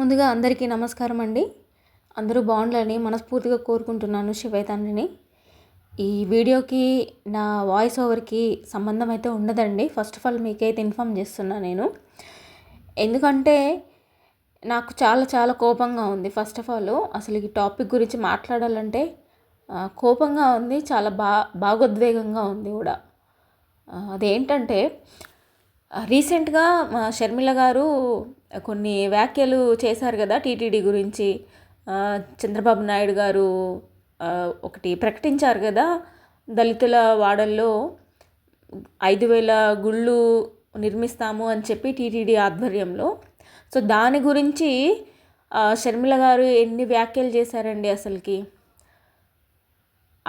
ముందుగా అందరికీ నమస్కారం అండి. అందరూ బాగుండాలని మనస్ఫూర్తిగా కోరుకుంటున్నాను శివైతండ్రిని. ఈ వీడియోకి నా వాయిస్ ఓవర్కి సంబంధం అయితే ఉండదండి. ఫస్ట్ ఆఫ్ ఆల్ మీకైతే ఇన్ఫామ్ చేస్తున్నా నేను. ఎందుకంటే నాకు చాలా చాలా కోపంగా ఉంది. ఫస్ట్ ఆఫ్ ఆల్ అసలు ఈ టాపిక్ గురించి మాట్లాడాలంటే కోపంగా ఉంది, చాలా భావోద్వేగంగా ఉంది కూడా. అదేంటంటే రీసెంట్గా షర్మిల గారు కొన్ని వ్యాఖ్యలు చేశారు కదా టీటీడీ గురించి. చంద్రబాబు నాయుడు గారు ఒకటి ప్రకటించారు కదా, దళితుల వాడల్లో 5,000 గుళ్ళు నిర్మిస్తాము అని చెప్పి టీటీడీ ఆధ్వర్యంలో. సో దాని గురించి షర్మిల గారు ఎన్ని వ్యాఖ్యలు చేశారండి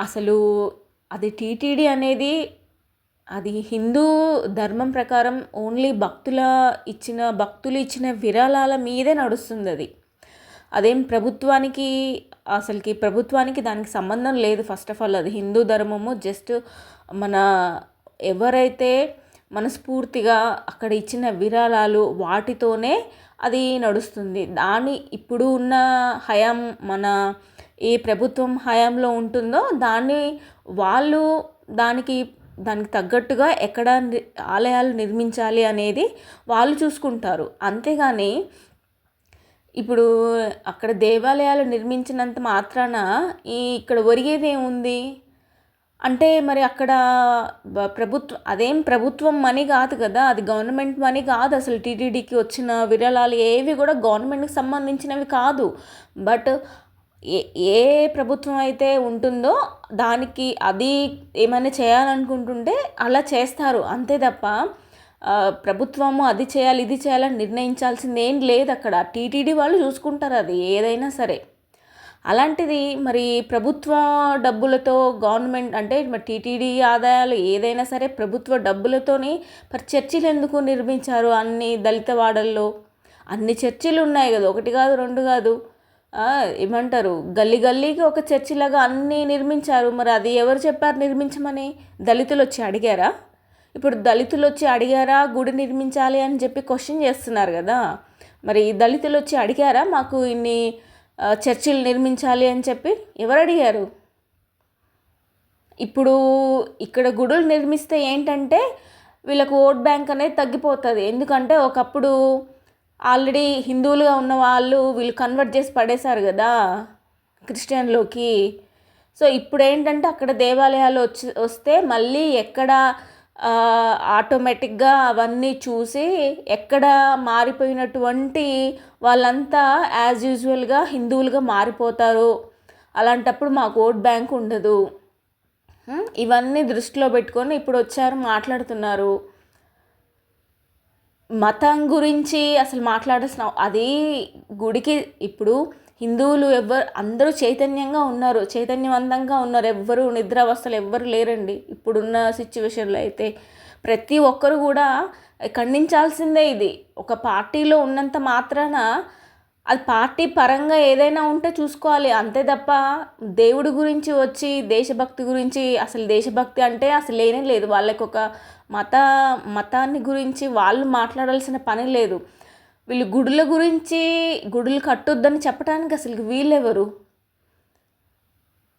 అసలు అది టీటీడీ అనేది అది హిందూ ధర్మం ప్రకారం ఓన్లీ భక్తులు ఇచ్చిన విరాళాల మీదే నడుస్తుంది. అదేం ప్రభుత్వానికి దానికి సంబంధం లేదు. ఫస్ట్ ఆఫ్ ఆల్ అది హిందూ ధర్మము. జస్ట్ మన ఎవరైతే మనస్ఫూర్తిగా అక్కడ ఇచ్చిన విరాళాలు వాటితోనే అది నడుస్తుంది. ఇప్పుడు ఉన్న హయాం మన ఏ ప్రభుత్వం హయాంలో ఉంటుందో వాళ్ళు దానికి తగ్గట్టుగా ఎక్కడ ఆలయాలు నిర్మించాలి అనేది వాళ్ళు చూసుకుంటారు. అంతేగాని ఇప్పుడు అక్కడ దేవాలయాలు నిర్మించినంత మాత్రాన ఇక్కడ ఒరిగేది ఏముంది అంటే, మరి అక్కడ ప్రభుత్వం మనీ కాదు కదా, అది గవర్నమెంట్ మనీ కాదు. అసలు టీటీడీకి వచ్చిన విరాళాలు ఏవి కూడా గవర్నమెంట్కి సంబంధించినవి కాదు. బట్ ఏ ప్రభుత్వం అయితే ఉంటుందో దానికి అది ఏమైనా చేయాలనుకుంటుంటే అలా చేస్తారు. అంతే తప్ప ప్రభుత్వము అది చేయాలి ఇది చేయాలని నిర్ణయించాల్సింది ఏం లేదు. అక్కడ టీటీడీ వాళ్ళు చూసుకుంటారు అది ఏదైనా సరే. అలాంటిది మరి ప్రభుత్వ డబ్బులతో గవర్నమెంట్ అంటే మరి టీటీడీ ఆదాయాలు ఏదైనా సరే ప్రభుత్వ డబ్బులతోని చర్చిలు ఎందుకు నిర్మించారు? అన్ని దళిత వాడల్లో అన్ని చర్చిలు ఉన్నాయి కదా, ఒకటి కాదు రెండు కాదు. ఏమంటారు, గల్లీకి ఒక చర్చిలాగా అన్నీ నిర్మించారు. మరి అది ఎవరు చెప్పారు నిర్మించమని? దళితులు వచ్చి అడిగారా? ఇప్పుడు దళితులు వచ్చి అడిగారా గుడి నిర్మించాలి అని చెప్పి క్వశ్చన్ చేస్తున్నారు కదా. మరి దళితులు వచ్చి అడిగారా మాకు ఇన్ని చర్చిలు నిర్మించాలి అని చెప్పి? ఎవరు అడిగారు? ఇప్పుడు ఇక్కడ గుడులు నిర్మిస్తే ఏంటంటే వీళ్ళకు ఓట్ బ్యాంక్ అనేది తగ్గిపోతుంది. ఎందుకంటే ఒకప్పుడు ఆల్రెడీ హిందువులుగా ఉన్న వీళ్ళు కన్వర్ట్ చేసి పడేశారు కదా క్రిస్టియన్లోకి. సో ఇప్పుడు ఏంటంటే అక్కడ దేవాలయాలు వస్తే మళ్ళీ ఎక్కడ ఆటోమేటిక్గా అవన్నీ చూసి ఎక్కడ మారిపోయినటువంటి వాళ్ళంతా యాజ్ యూజువల్గా హిందువులుగా మారిపోతారు. అలాంటప్పుడు మాకు ఓట్ బ్యాంక్ ఉండదు. ఇవన్నీ దృష్టిలో పెట్టుకొని ఇప్పుడు వచ్చారు మాట్లాడుతున్నారు. మతం గురించి అసలు మాట్లాడాల్సిన అది గుడికి ఇప్పుడు హిందువులు అందరూ చైతన్యవంతంగా ఉన్నారు. ఎవ్వరు నిద్రావస్థలు ఎవ్వరు లేరండి ఇప్పుడున్న సిచ్యువేషన్లో. అయితే ప్రతి ఒక్కరు కూడా ఖండించాల్సిందే. ఇది ఒక పార్టీలో ఉన్నంత మాత్రాన అది పార్టీ పరంగా ఏదైనా ఉంటే చూసుకోవాలి. అంతే తప్ప దేవుడి గురించి వచ్చి దేశభక్తి గురించి, అసలు దేశభక్తి అంటే అసలు లేనే లేదు. వాళ్ళకి ఒక మతాన్ని గురించి వాళ్ళు మాట్లాడాల్సిన పని లేదు. వీళ్ళు గుడులు కట్టొద్దని చెప్పడానికి అసలు వీళ్ళెవరు?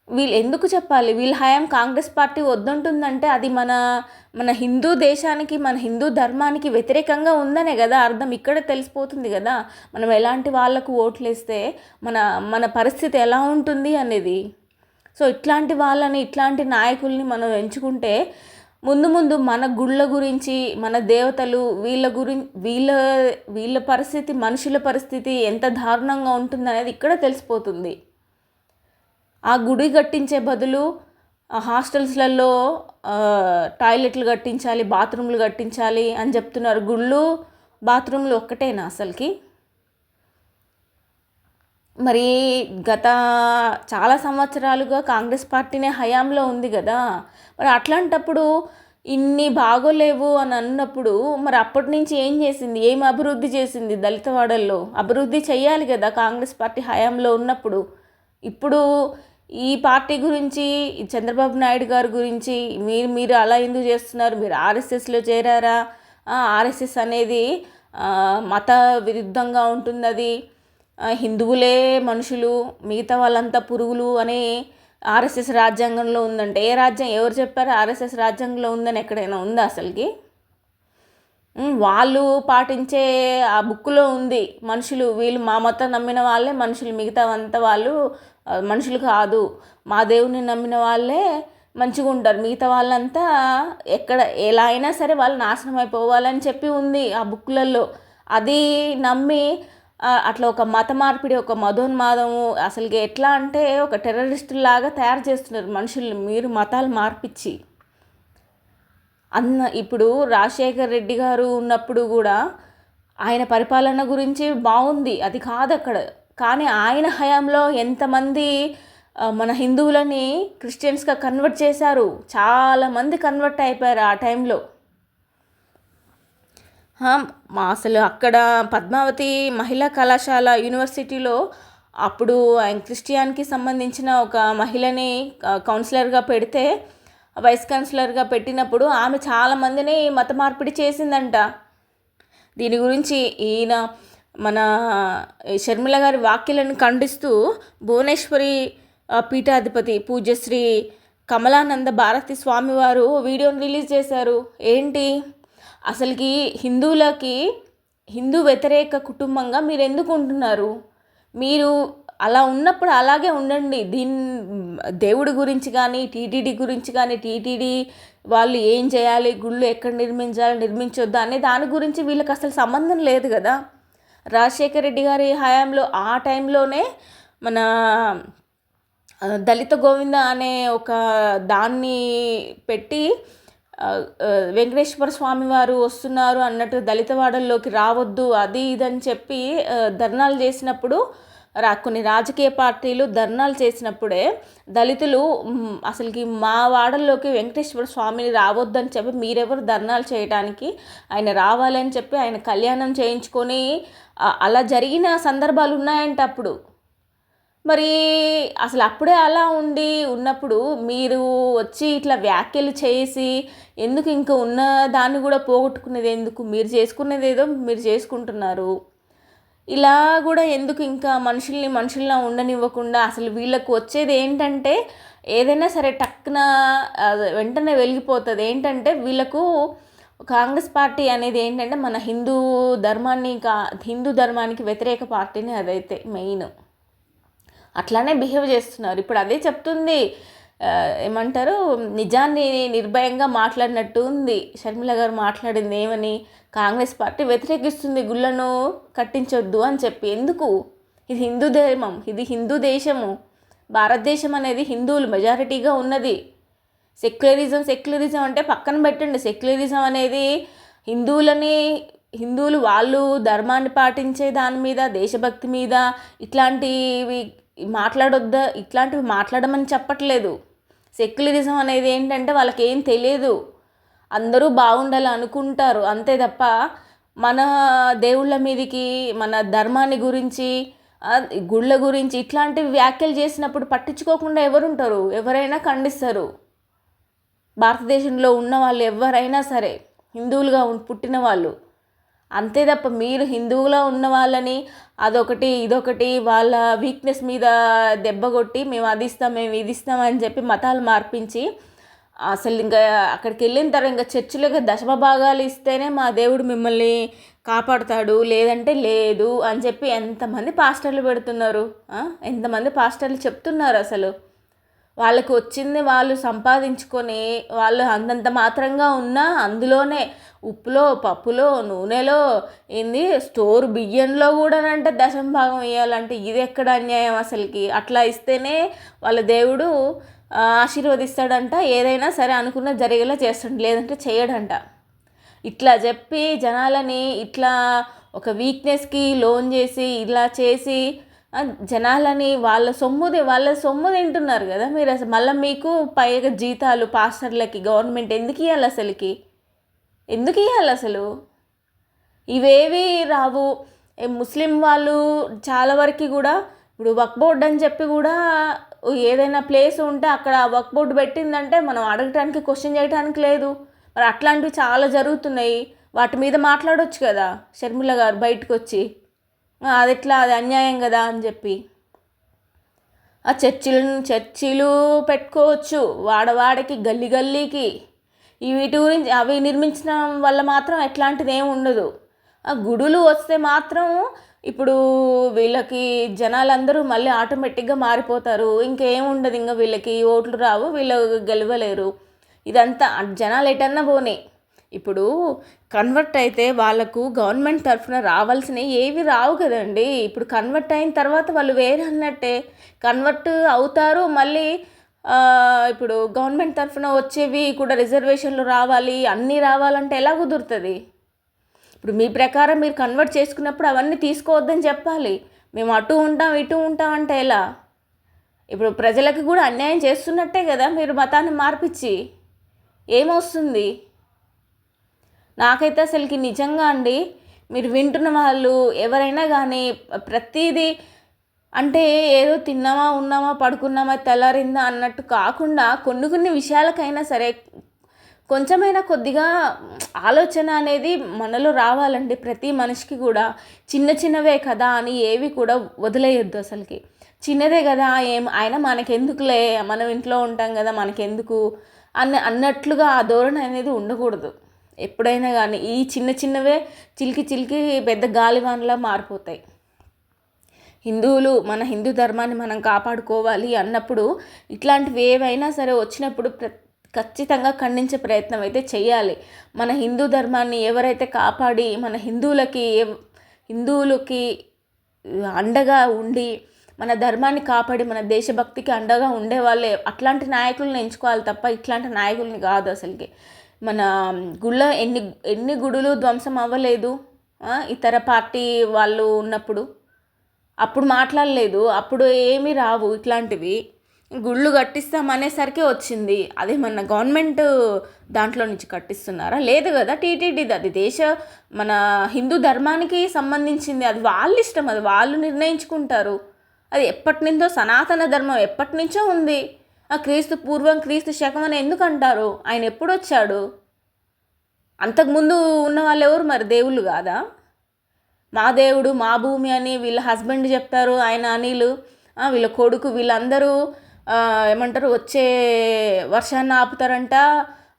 వీళ్ళు ఎందుకు చెప్పాలి? వీళ్ళ హయాం కాంగ్రెస్ పార్టీ వద్దంటుందంటే అది మన హిందూ దేశానికి, మన హిందూ ధర్మానికి వ్యతిరేకంగా ఉందనే కదా అర్థం. ఇక్కడే తెలిసిపోతుంది కదా మనం ఎలాంటి వాళ్ళకు ఓట్లు వేస్తే మన పరిస్థితి ఎలా ఉంటుంది అనేది. సో ఇట్లాంటి నాయకుల్ని మనం ఎంచుకుంటే ముందు మన గుళ్ళ గురించి, మన దేవతలు వీళ్ళ పరిస్థితి, మనుషుల పరిస్థితి ఎంత దారుణంగా ఉంటుందనేది ఇక్కడ తెలిసిపోతుంది. ఆ గుడి కట్టించే బదులు హాస్టల్స్లలో టాయిలెట్లు కట్టించాలి, బాత్రూమ్లు కట్టించాలి అని చెప్తున్నారు. గుళ్ళు బాత్రూమ్లు ఒక్కటేనా అసలుకి? మరి గత చాలా సంవత్సరాలుగా కాంగ్రెస్ పార్టీనే హయాంలో ఉంది కదా. మరి అట్లాంటప్పుడు ఇన్ని బాగోలేవు అని అన్నప్పుడు మరి అప్పటి నుంచి ఏం చేసింది? ఏం అభివృద్ధి చేసింది? దళితవాడల్లో అభివృద్ధి చేయాలి కదా కాంగ్రెస్ పార్టీ హయాంలో ఉన్నప్పుడు. ఇప్పుడు ఈ పార్టీ గురించి, చంద్రబాబు నాయుడు గారి గురించి మీరు అలా ఎందుకు చేస్తున్నారు? మీరు ఆర్ఎస్ఎస్లో చేరారా? ఆర్ఎస్ఎస్ అనేది మత విరుద్ధంగా ఉంటుంది. అది హిందువులే మనుషులు, మిగతా వాళ్ళంతా పురుగులు అని ఆర్ఎస్ఎస్ రాజ్యాంగంలో ఉందంటే, ఏ రాజ్యం ఎవరు చెప్పారు ఆర్ఎస్ఎస్ రాజ్యాంగంలో ఉందని? ఎక్కడైనా ఉందా అసలుకి? వాళ్ళు పాటించే ఆ బుక్లో ఉంది మనుషులు, వీళ్ళు మా మతం నమ్మిన వాళ్ళే మనుషులు, మిగతా అంతా వాళ్ళు మనుషులు కాదు, మా దేవుని నమ్మిన వాళ్ళే మంచిగా ఉంటారు, మిగతా వాళ్ళంతా ఎక్కడ ఎలా అయినా సరే వాళ్ళు నాశనం అయిపోవాలని చెప్పి ఉంది ఆ బుక్లలో. అది నమ్మి అట్లా ఒక మత మార్పిడి, ఒక మతోన్మాదము, అసలుకి ఎట్లా అంటే ఒక టెర్రరిస్టులాగా తయారు చేస్తున్నారు మనుషుల్ని మీరు మతాలు మార్పిచ్చి. ఇప్పుడు రాజశేఖర్ రెడ్డి గారు ఉన్నప్పుడు కూడా ఆయన పరిపాలన గురించి బాగుంది, అది కాదు అక్కడ. కానీ ఆయన హయాంలో ఎంతమంది మన హిందువులని క్రిస్టియన్స్గా కన్వర్ట్ చేశారు, చాలామంది కన్వర్ట్ అయిపోయారు ఆ టైంలో. అసలు అక్కడ పద్మావతి మహిళా కళాశాల యూనివర్సిటీలో అప్పుడు ఆయన క్రిస్టియాన్కి సంబంధించిన ఒక మహిళని కౌన్సిలర్గా పెడితే, వైస్ ఛాన్సలర్గా పెట్టినప్పుడు ఆమె చాలామందిని మత మార్పిడి చేసిందంట. దీని గురించి ఈయన మన షర్మిల గారి వ్యాఖ్యలను ఖండిస్తూ భువనేశ్వరి పీఠాధిపతి పూజ్యశ్రీ కమలానంద భారతి స్వామివారు వీడియోని రిలీజ్ చేశారు. ఏంటి అసలుకి హిందువులకి హిందూ వ్యతిరేక కుటుంబంగా మీరు ఎందుకు ఉంటున్నారు? మీరు అలా ఉన్నప్పుడు అలాగే ఉండండి. దేవుడి గురించి కానీ టీటీడీ గురించి కానీ, టీటీడీ వాళ్ళు ఏం చేయాలి, గుళ్ళు ఎక్కడ నిర్మించాలి నిర్మించొద్దా అనే దాని గురించి వీళ్ళకి అసలు సంబంధం లేదు కదా. రాజశేఖర రెడ్డి గారి హయాంలో ఆ టైంలోనే మన దళిత గోవింద అనే ఒక దాన్ని పెట్టి వెంకటేశ్వర స్వామి వారు వస్తున్నారు అన్నట్టు దళితవాడల్లోకి రావద్దు అది ఇదని చెప్పి ధర్నాలు చేసినప్పుడు, కొన్ని రాజకీయ పార్టీలు ధర్నాలు చేసినప్పుడే దళితులు అసలుకి మా వాడల్లోకి వెంకటేశ్వర స్వామిని రావద్దని చెప్పి మీరెవరు ధర్నాలు చేయడానికి, ఆయన రావాలని చెప్పి ఆయన కళ్యాణం చేయించుకొని అలా జరిగిన సందర్భాలు ఉన్నాయంట అప్పుడు. మరి అసలు అప్పుడే అలా ఉన్నప్పుడు మీరు వచ్చి ఇట్లా వ్యాఖ్యలు చేసి ఎందుకు ఇంకా ఉన్న దాన్ని కూడా పోగొట్టుకునేది ఎందుకు? మీరు చేసుకునేది ఏదో మీరు చేసుకుంటున్నారు, ఇలా కూడా ఎందుకు ఇంకా మనుషుల్లా ఉండనివ్వకుండా? అసలు వీళ్ళకు వచ్చేది ఏంటంటే ఏదైనా సరే టక్కున వెంటనే వెలిగిపోతుంది. ఏంటంటే వీళ్ళకు కాంగ్రెస్ పార్టీ అనేది ఏంటంటే మన హిందూ ధర్మానికి వ్యతిరేక పార్టీని, అదైతే మెయిన్. అట్లానే బిహేవ్ చేస్తున్నారు. ఇప్పుడు అదే చెప్తుంది, ఏమంటారు, నిజాన్ని నిర్భయంగా మాట్లాడినట్టు ఉంది షర్మిల గారు మాట్లాడింది. ఏమని? కాంగ్రెస్ పార్టీ వ్యతిరేకిస్తుంది గుళ్ళను కట్టించొద్దు అని చెప్పి. ఎందుకు? ఇది హిందూ ధర్మం, ఇది హిందూ దేశము, భారతదేశం అనేది హిందువులు మెజారిటీగా ఉన్నది. సెక్యులరిజం అంటే పక్కన పెట్టండి. సెక్యులరిజం అనేది హిందువులు వాళ్ళు ధర్మాన్ని పాటించే దాని మీద, దేశభక్తి మీద ఇట్లాంటివి ఇట్లాంటివి మాట్లాడమని చెప్పట్లేదు. సెక్యులరిజం అనేది ఏంటంటే వాళ్ళకి ఏం తెలియదు, అందరూ బాగుండాలి అనుకుంటారు అంతే తప్ప మన దేవుళ్ళ మీదకి, మన ధర్మాన్ని గురించి, గుళ్ళ గురించి ఇట్లాంటివి వ్యాఖ్యలు చేసినప్పుడు పట్టించుకోకుండా ఎవరుంటారు? ఎవరైనా ఖండిస్తారు. భారతదేశంలో ఉన్న వాళ్ళు ఎవరైనా సరే హిందువులుగా పుట్టిన వాళ్ళు, అంతే తప్ప మీరు హిందువులా ఉన్న వాళ్ళని అదొకటి ఇదొకటి వాళ్ళ వీక్నెస్ మీద దెబ్బ కొట్టి మేము అది ఇస్తాం మేము ఇది ఇస్తాం అని చెప్పి మతాలు మార్పించి, అసలు ఇంకా అక్కడికి వెళ్ళిన తర్వాత ఇంకా చర్చిలోకి దశమ భాగాలు ఇస్తేనే మా దేవుడు మిమ్మల్ని కాపాడుతాడు, లేదంటే లేదు అని చెప్పి ఎంతమంది పాస్టర్లు పెడుతున్నారు, ఎంతమంది పాస్టర్లు చెప్తున్నారు. అసలు వాళ్ళకి వచ్చింది వాళ్ళు సంపాదించుకొని వాళ్ళు అంతంత మాత్రంగా ఉన్నా అందులోనే ఉప్పులో, పప్పులో, నూనెలో, స్టోర్ బియ్యంలో కూడానంటే దశమ భాగం ఇవ్వాలంటే ఇది ఎక్కడ అన్యాయం అసలుకి? అట్లా ఇస్తేనే వాళ్ళ దేవుడు ఆశీర్వదిస్తాడంట, ఏదైనా సరే అనుకున్న జరిగేలా చేస్తాడు, లేదంటే చేయడంట. ఇట్లా చెప్పి జనాలని ఇట్లా ఒక వీక్నెస్కి లోన్ చేసి ఇలా చేసి జనాలని వాళ్ళ సొమ్ము తింటున్నారు కదా మీరు. అసలు మళ్ళీ మీకు పైగా జీతాలు పాస్టర్లకి గవర్నమెంట్ ఎందుకు ఇవ్వాలి అసలు? ఇవేవి రావు. ముస్లిం వాళ్ళు చాలా వరకు కూడా ఇప్పుడు వక్ఫ్ బోర్డ్ అని చెప్పి కూడా ఏదైనా ప్లేస్ ఉంటే అక్కడ వక్ఫ్ బోర్డు పెట్టిందంటే మనం అడగటానికి, క్వశ్చన్ చేయడానికి లేదు. మరి అట్లాంటివి చాలా జరుగుతున్నాయి, వాటి మీద మాట్లాడవచ్చు కదా షర్మిల గారు బయటకు వచ్చి. అది ఎట్లా, అది అన్యాయం కదా అని చెప్పి ఆ చర్చిలు పెట్టుకోవచ్చు వాడవాడకి, గల్లీ గల్లీకి. ఈ వీటి గురించి అవి నిర్మించడం వల్ల మాత్రం ఎట్లాంటిది ఏమి ఉండదు. ఆ గుడులు వస్తే మాత్రం ఇప్పుడు వీళ్ళకి జనాలందరూ మళ్ళీ ఆటోమేటిక్గా మారిపోతారు. ఇంకేం ఉండదు, ఇంకా వీళ్ళకి ఓట్లు రావు, వీళ్ళు గెలవలేరు. ఇదంతా జనాలు ఎటన్నా పోనీ. ఇప్పుడు కన్వర్ట్ అయితే వాళ్ళకు గవర్నమెంట్ తరఫున రావాల్సినవి ఏవి రావు కదండి. ఇప్పుడు కన్వర్ట్ అయిన తర్వాత వాళ్ళు వేరే అన్నట్టే. కన్వర్ట్ అవుతారు మళ్ళీ. ఇప్పుడు గవర్నమెంట్ తరఫున వచ్చేవి కూడా రిజర్వేషన్లు రావాలి, అన్నీ రావాలంటే ఎలా కుదురుతుంది? ఇప్పుడు మీ ప్రకారం మీరు కన్వర్ట్ చేసుకున్నప్పుడు అవన్నీ తీసుకోవద్దని చెప్పాలి. మేము అటు ఉంటాం ఇటు ఉంటాం అంటే ఎలా? ఇప్పుడు ప్రజలకు కూడా అన్యాయం చేస్తున్నట్టే కదా మీరు మతాన్ని మార్పిచ్చి. ఏమొస్తుంది? నాకైతే అసలుకి నిజంగా అండి, మీరు వింటున్న వాళ్ళు ఎవరైనా కానీ ప్రతిదీ అంటే ఏదో తిన్నామా ఉన్నామా పడుకున్నామా తెల్లారిందా అన్నట్టు కాకుండా కొన్ని విషయాలకైనా సరే కొంచెమైనా కొద్దిగా ఆలోచన అనేది మనలో రావాలండి. ప్రతి మనిషికి కూడా చిన్నవే కదా అని ఏవి కూడా వదిలేయొద్దు అసలుకి. చిన్నదే కదా, అయినా మనకెందుకులే, మనం ఇంట్లో ఉంటాం కదా మనకెందుకు అన్నట్లుగా ఆ ధోరణి అనేది ఉండకూడదు ఎప్పుడైనా కానీ. ఈ చిన్నవే చిలికి పెద్ద గాలివానలా మారిపోతాయి. హిందువులు, మన హిందూ ధర్మాన్ని మనం కాపాడుకోవాలి అన్నప్పుడు ఇట్లాంటివి ఏవైనా సరే వచ్చినప్పుడు ఖచ్చితంగా ఖండించే ప్రయత్నం అయితే చేయాలి. మన హిందూ ధర్మాన్ని ఎవరైతే కాపాడి మన హిందువులకి అండగా ఉండి మన ధర్మాన్ని కాపాడి మన దేశభక్తికి అండగా ఉండేవాళ్ళే అట్లాంటి నాయకులను ఎంచుకోవాలి తప్ప ఇట్లాంటి నాయకుల్ని కాదు అసలుకి. మన గుళ్ళ ఎన్ని గుడులు ధ్వంసం అవ్వలేదు ఇతర పార్టీ వాళ్ళు ఉన్నప్పుడు. అప్పుడు మాట్లాడలేదు, అప్పుడు ఏమీ రావు ఇట్లాంటివి. గుళ్ళు కట్టిస్తామనేసరికి వచ్చింది. అదే మన గవర్నమెంట్ దాంట్లో నుంచి కట్టిస్తున్నారా? లేదు కదా. టీటీడీది అది మన హిందూ ధర్మానికి సంబంధించింది. అది వాళ్ళ ఇష్టం, అది వాళ్ళు నిర్ణయించుకుంటారు. అది ఎప్పటి నుంచో సనాతన ధర్మం ఎప్పటి నుంచో ఉంది. క్రీస్తు పూర్వం క్రీస్తు శకం అని ఎందుకు అంటారు? ఆయన ఎప్పుడు వచ్చాడు? అంతకుముందు ఉన్న వాళ్ళు ఎవరు మరి? దేవుళ్ళు కాదా? మా దేవుడు మా భూమి అని వీళ్ళ హస్బెండ్ చెప్తారు, ఆయన అనిలు, వీళ్ళ కొడుకు, వీళ్ళందరూ ఏమంటారు వచ్చే వర్షాన్ని ఆపుతారంట,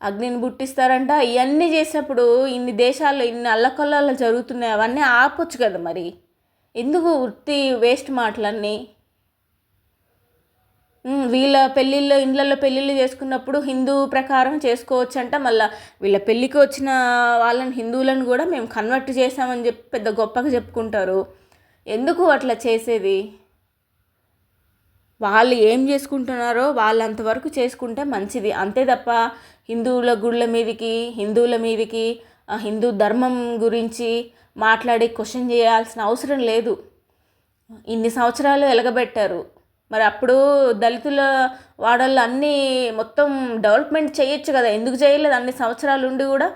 అగ్నిని పుట్టిస్తారంట. ఇవన్నీ చేసినప్పుడు ఇన్ని దేశాల్లో ఇన్ని అల్లకల్లాలు జరుగుతున్నాయి, అవన్నీ ఆపొచ్చు కదా మరి. ఎందుకు ఉత్తి వేస్ట్ మాటలన్నీ? వీళ్ళ పెళ్ళిళ్ళు ఇళ్ళల్లో పెళ్ళిళ్ళు చేసుకున్నప్పుడు హిందూ ప్రకారం చేసుకోవచ్చంట. మళ్ళీ వీళ్ళ పెళ్ళికి వచ్చిన వాళ్ళని హిందువులను కూడా మేము కన్వర్ట్ చేసామని చెప్పి పెద్ద గొప్పగా చెప్పుకుంటారు. ఎందుకు అట్లా చేసేది? వాళ్ళు ఏం చేసుకుంటున్నారో వాళ్ళు అంతవరకు చేసుకుంటే మంచిది, అంతే తప్ప హిందువుల గుళ్ళ మీదకి హిందువుల మీదకి హిందూ ధర్మం గురించి మాట్లాడి క్వశ్చన్ చేయాల్సిన అవసరం లేదు. ఇన్ని సంవత్సరాలు ఎలగబెట్టారు, మరి అప్పుడు దళితుల వాడల్లో అన్నీ మొత్తం డెవలప్మెంట్ చేయొచ్చు కదా, ఎందుకు చేయలేదు అన్ని సంవత్సరాలు ఉండి కూడా?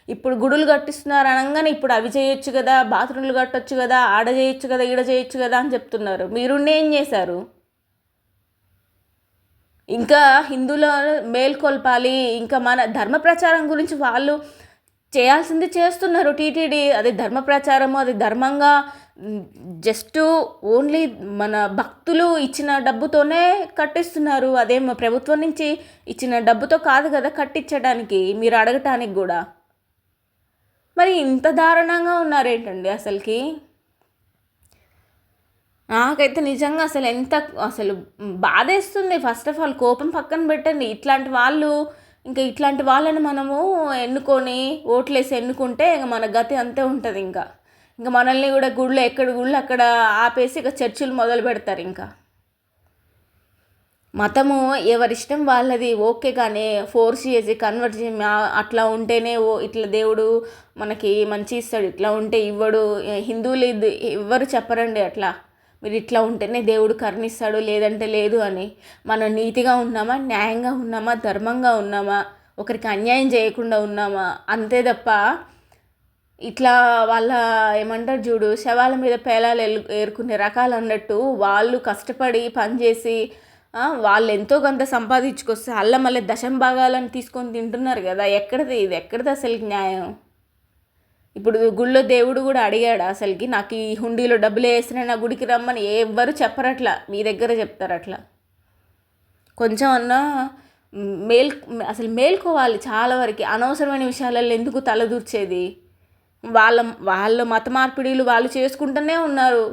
ఇప్పుడు గుడులు కట్టిస్తున్నారు అనగానే ఇప్పుడు అవి చేయొచ్చు కదా, బాత్రూమ్లు కట్టొచ్చు కదా, ఆడ చేయొచ్చు కదా, ఈడ చేయొచ్చు కదా అని చెప్తున్నారు. మీరుండి ఏం చేశారు? ఇంకా హిందువుల మేల్కొల్పాలి, ఇంకా మన ధర్మ ప్రచారం గురించి వాళ్ళు చేయాల్సింది చేస్తున్నారు టీటీడీ. అది ధర్మ ప్రచారము, అది ధర్మంగా జస్ట్ ఓన్లీ మన భక్తులు ఇచ్చిన డబ్బుతోనే కట్టిస్తున్నారు. అదేమో ప్రభుత్వం నుంచి ఇచ్చిన డబ్బుతో కాదు కదా కట్టించడానికి, మీరు అడగటానికి కూడా. మరి ఇంత దారుణంగా ఉన్నారేంటండి అసలుకి? నాకైతే నిజంగా అసలు బాధేస్తుంది. ఫస్ట్ ఆఫ్ ఆల్ కోపం పక్కన పెట్టండి. ఇట్లాంటి వాళ్ళని మనము ఎన్నుకొని ఓట్లేసి ఎన్నుకుంటే ఇంక మన గతి అంతే ఉంటుంది. ఇంకా మనల్ని కూడా ఎక్కడ గుళ్ళు అక్కడ ఆపేసి ఇక చర్చిలు మొదలు పెడతారు. ఇంకా మతము ఎవరిష్టం వాళ్ళది, ఓకే. కానీ ఫోర్స్ చేసి కన్వర్ట్ చేసి అట్లా ఉంటేనే ఇట్లా దేవుడు మనకి మంచి ఇస్తాడు, ఇట్లా ఉంటే ఇవ్వడు. హిందువులు ఎవ్వరు చెప్పరండి అట్లా. మీరు ఇట్లా ఉంటేనే దేవుడు కరుణిస్తాడు, లేదంటే లేదు అని. మనం నీతిగా ఉన్నామా, న్యాయంగా ఉన్నామా, ధర్మంగా ఉన్నామా, ఒకరికి అన్యాయం చేయకుండా ఉన్నామా, అంతే తప్ప ఇట్లా వాళ్ళ ఏమంటారు చూడు, శవాల మీద పేలాలు ఏరుకునే రకాలు అన్నట్టు వాళ్ళు కష్టపడి పనిచేసి వాళ్ళు ఎంతో కొంత సంపాదించుకొస్తే అల్ల మళ్ళీ దశం భాగాలను తీసుకొని తింటున్నారు కదా. ఇది ఎక్కడిది అసలు న్యాయం? ఇప్పుడు గుళ్ళో దేవుడు కూడా అడిగాడు అసలుకి, నాకు ఈ హుండీలో డబ్బులు వేసినా నా గుడికి రమ్మని ఎవ్వరు చెప్పరట్లా, మీ దగ్గర చెప్తారు అట్లా. కొంచెం అన్నా మేల్ అసలు మేల్కోవాలి. చాలా వరకు అనవసరమైన విషయాలలో ఎందుకు తలదూర్చేది? వాళ్ళ మత మార్పిడిలు వాళ్ళు చేసుకుంటున్నారు.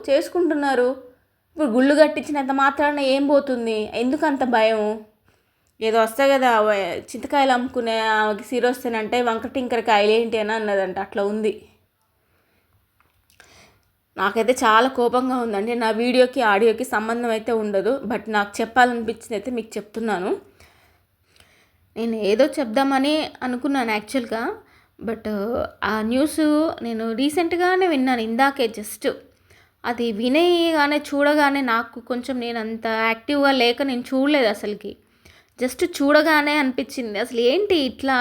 ఇప్పుడు గుళ్ళు కట్టించినంత మాత్రాన ఏం పోతుంది? ఎందుకు అంత భయం? ఏదో వస్తాయి కదా, చింతకాయలు అమ్ముకునే ఆమెకి సిరొస్తేనంటే వంకటింకర కాయలు ఏంటి అని అన్నదంట. అట్లా ఉంది. నాకైతే చాలా కోపంగా ఉందండి. నా వీడియోకి ఆడియోకి సంబంధం అయితే ఉండదు, బట్ నాకు చెప్పాలనిపించింది అయితే మీకు చెప్తున్నాను. నేను ఏదో చెప్దామని అనుకున్నాను యాక్చువల్గా, బట్ ఆ న్యూస్ నేను రీసెంట్గానే విన్నాను, ఇందాకే జస్ట్. అది వినగానే చూడగానే నాకు కొంచెం, నేను అంత యాక్టివ్గా లేక నేను చూడలేదు అసలుకి. జస్ట్ చూడగానే అనిపించింది అసలు ఏంటి ఇట్లా.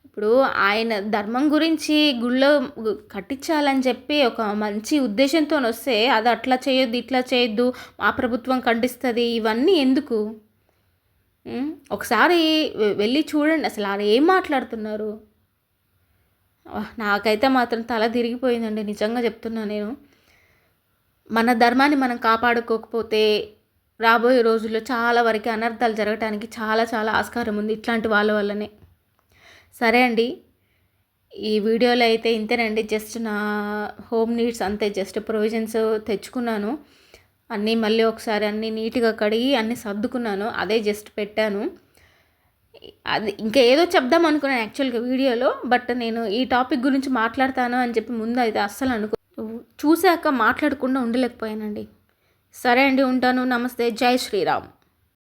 ఇప్పుడు ఆయన ధర్మం గురించి గుళ్ళో కట్టించాలని చెప్పి ఒక మంచి ఉద్దేశంతో వస్తే అది అట్లా చేయొద్దు, ఇట్లా చేయొద్దు, మా ప్రభుత్వం ఖండిస్తుంది, ఇవన్నీ ఎందుకు? ఒకసారి వెళ్ళి చూడండి అసలు అది ఏం మాట్లాడుతున్నారు. నాకైతే మాత్రం తల తిరిగిపోయిందండి, నిజంగా చెప్తున్నా నేను. మన ధర్మాన్ని మనం కాపాడుకోకపోతే రాబోయే రోజుల్లో చాలా వరకు అనర్థాలు జరగటానికి చాలా చాలా ఆస్కారం ఉంది ఇట్లాంటి వాళ్ళ వల్లనే. సరే అండి, ఈ వీడియోలో అయితే ఇంతేనండి. జస్ట్ నా హోమ్ నీడ్స్ అంతే, జస్ట్ ప్రొవిజన్స్ తెచ్చుకున్నాను. అన్నీ మళ్ళీ ఒకసారి అన్నీ నీట్గా కడిగి అన్నీ సర్దుకున్నాను, అదే జస్ట్ పెట్టాను. అది ఇంకా ఏదో చెప్దాం అనుకున్నాను యాక్చువల్గా వీడియోలో, బట్ నేను ఈ టాపిక్ గురించి మాట్లాడతాను అని చెప్పి ముందు అయితే అస్సలు చూశాక మాట్లాడకుండా ఉండలేకపోయానండి. సరే అండి, ఉంటాను. నమస్తే, జై శ్రీరామ్.